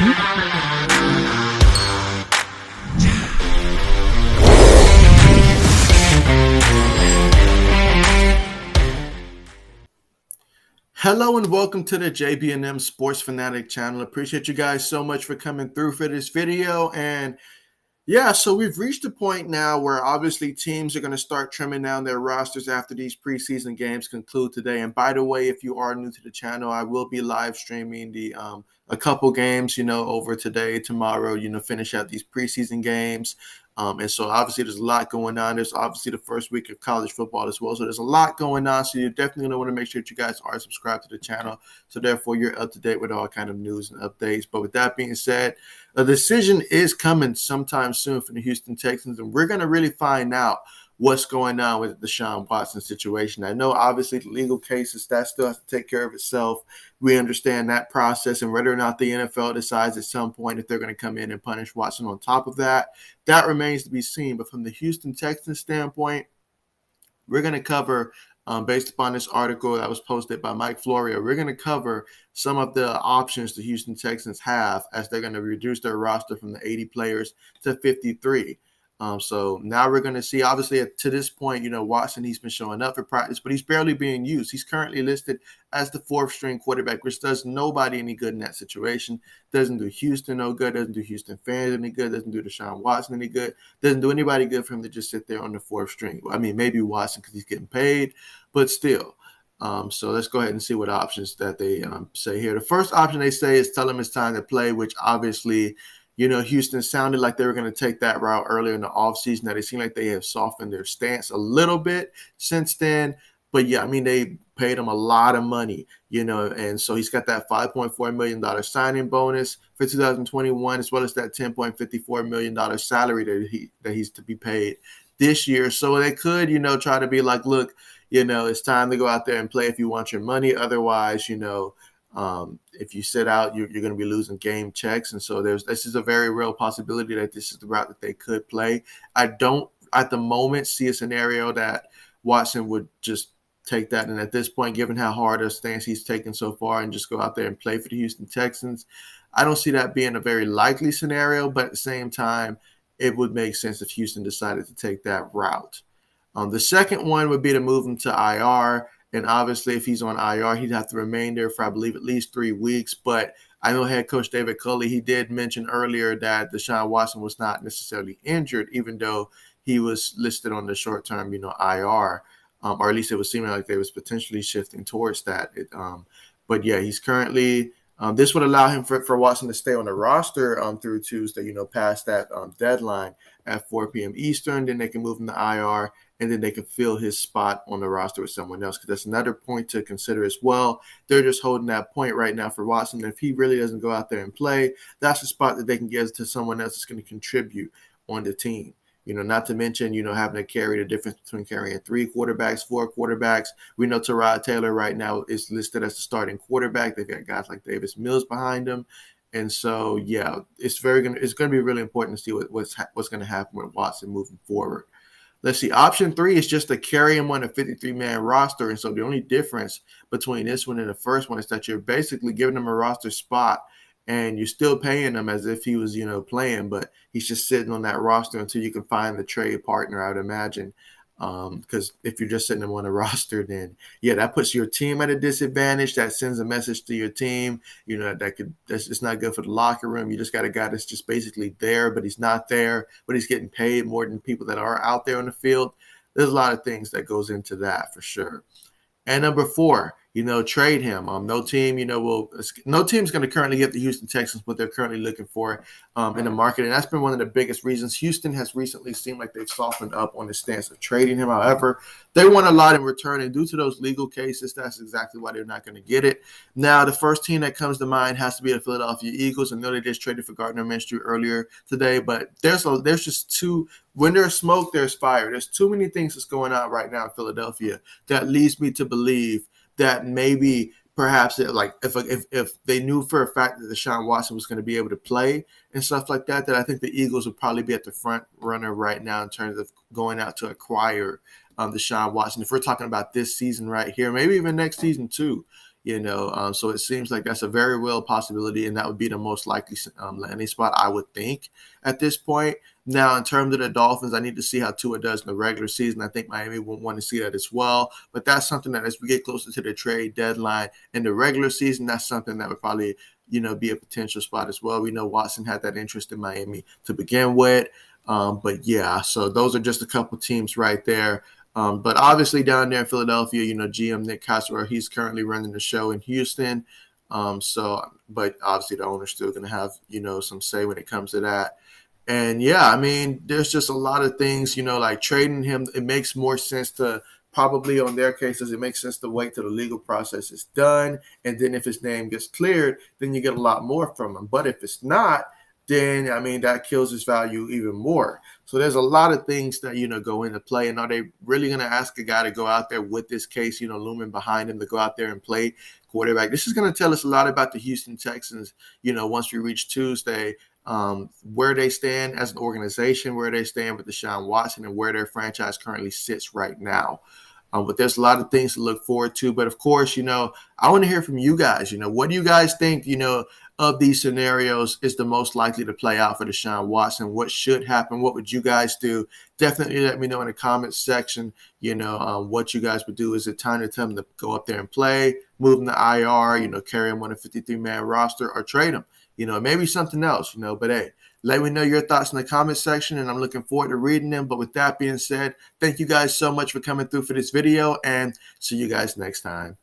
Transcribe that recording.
Hello and welcome to the JB&M Sports Fanatic channel. Appreciate you guys so much for coming through for this video. And yeah, so we've reached a point now where obviously teams are going to start trimming down their rosters after these preseason games conclude today. And by the way, if you are new to the channel, I will be live streaming a couple games, over today, tomorrow, finish out these preseason games. And so obviously there's a lot going on. There's obviously the first week of college football as well. So there's a lot going on. So you're definitely going to want to make sure that you guys are subscribed to the channel. So therefore you're up to date with all kind of news and updates. But with that being said, a decision is coming sometime soon for the Houston Texans. And we're going to really find out what's going on with the Deshaun Watson situation. I know obviously the legal cases, that still has to take care of itself. We understand that process, and whether or not the NFL decides at some point if they're going to come in and punish Watson on top of that, that remains to be seen. But from the Houston Texans standpoint, we're going to cover, based upon this article that was posted by Mike Florio, we're going to cover some of the options the Houston Texans have as they're going to reduce their roster from the 80 players to 53. So now we're going to see, obviously, to this point, Watson, he's been showing up for practice, but he's barely being used. He's currently listed as the fourth string quarterback, which does nobody any good in that situation. Doesn't do Houston no good, doesn't do Houston fans any good, doesn't do Deshaun Watson any good, doesn't do anybody good for him to just sit there on the fourth string. I mean, maybe Watson because he's getting paid, but still. So let's go ahead and see what options that they say here. The first option they say is tell him it's time to play, which obviously – Houston sounded like they were going to take that route earlier in the offseason. Now, they seem like they have softened their stance a little bit since then. But, yeah, I mean, they paid him a lot of money, and so he's got that $5.4 million signing bonus for 2021, as well as that $10.54 million salary that he's to be paid this year. So they could, try to be like, look, it's time to go out there and play if you want your money. Otherwise, if you sit out, you're going to be losing game checks. And so this is a very real possibility that this is the route that they could play. I don't, at the moment, see a scenario that Watson would just take that. And at this point, given how hard a stance he's taken so far and just go out there and play for the Houston Texans, I don't see that being a very likely scenario. But at the same time, it would make sense if Houston decided to take that route. The second one would be to move him to IR. And obviously, if he's on IR, he'd have to remain there for, I believe, at least 3 weeks. But I know head coach David Culley, he did mention earlier that Deshaun Watson was not necessarily injured, even though he was listed on the short-term, IR. Or at least it was seeming like they was potentially shifting towards that. But, yeah, he's currently this would allow him for Watson to stay on the roster through Tuesday, past that deadline at 4 p.m. Eastern. Then they can move him to IR, and then they can fill his spot on the roster with someone else, because that's another point to consider as well. They're just holding that point right now for Watson. If he really doesn't go out there and play, that's a spot that they can give to someone else that's going to contribute on the team. Not to mention, having to carry the difference between carrying 3 quarterbacks, 4 quarterbacks. We know Tyrod Taylor right now is listed as the starting quarterback. They've got guys like Davis Mills behind him. And so, yeah, it's going to be really important to see what's going to happen with Watson moving forward. Let's see. Option 3 is just to carry him on a 53-man roster. And so the only difference between this one and the first one is that you're basically giving him a roster spot, and you're still paying him as if he was, playing, but he's just sitting on that roster until you can find the trade partner, I would imagine. Because if you're just sitting him on a roster, then, yeah, that puts your team at a disadvantage. That sends a message to your team, that's just not good for the locker room. You just got a guy that's just basically there, but he's not there, but he's getting paid more than people that are out there on the field. There's a lot of things that goes into that for sure. And number 4, trade him. No team, no team's going to currently get the Houston Texans what they're currently looking for in the market. And that's been one of the biggest reasons. Houston has recently seemed like they've softened up on the stance of trading him. However, they want a lot in return. And due to those legal cases, that's exactly why they're not going to get it. Now, the first team that comes to mind has to be the Philadelphia Eagles. I know they just traded for Gardner Minshew earlier today, but there's just too – when there's smoke, there's fire. There's too many things that's going on right now in Philadelphia that leads me to believe that maybe perhaps if they knew for a fact that Deshaun Watson was going to be able to play and stuff like that, that I think the Eagles would probably be at the front runner right now in terms of going out to acquire Deshaun Watson. If we're talking about this season right here, maybe even next season too, So it seems like that's a very real possibility, and that would be the most likely landing spot, I would think, at this point. Now, in terms of the Dolphins, I need to see how Tua does in the regular season. I think Miami will want to see that as well. But that's something that, as we get closer to the trade deadline in the regular season, that's something that would probably, be a potential spot as well. We know Watson had that interest in Miami to begin with. But yeah, so those are just a couple teams right there. But obviously down there in Philadelphia, GM Nick Cassaway, he's currently running the show in Houston. But obviously the owner's still going to have, some say when it comes to that. And yeah, I mean, there's just a lot of things, like trading him. It makes more sense to probably on their cases, it makes sense to wait till the legal process is done. And then if his name gets cleared, then you get a lot more from him. But if it's not, then I mean that kills his value even more. So there's a lot of things that go into play. And are they really going to ask a guy to go out there with this case, looming behind him, to go out there and play quarterback? This is going to tell us a lot about the Houston Texans. Once we reach Tuesday, where they stand as an organization, where they stand with Deshaun Watson, and where their franchise currently sits right now. But there's a lot of things to look forward to. But of course, I want to hear from you guys. What do you guys think, of these scenarios is the most likely to play out for Deshaun Watson? What should happen? What would you guys do? Definitely let me know in the comments section, what you guys would do. Is it time to tell him to go up there and play, move him to IR, carry him on a 53-man roster, or trade him? Maybe something else, but hey, let me know your thoughts in the comment section, and I'm looking forward to reading them. But with that being said, thank you guys so much for coming through for this video, and see you guys next time.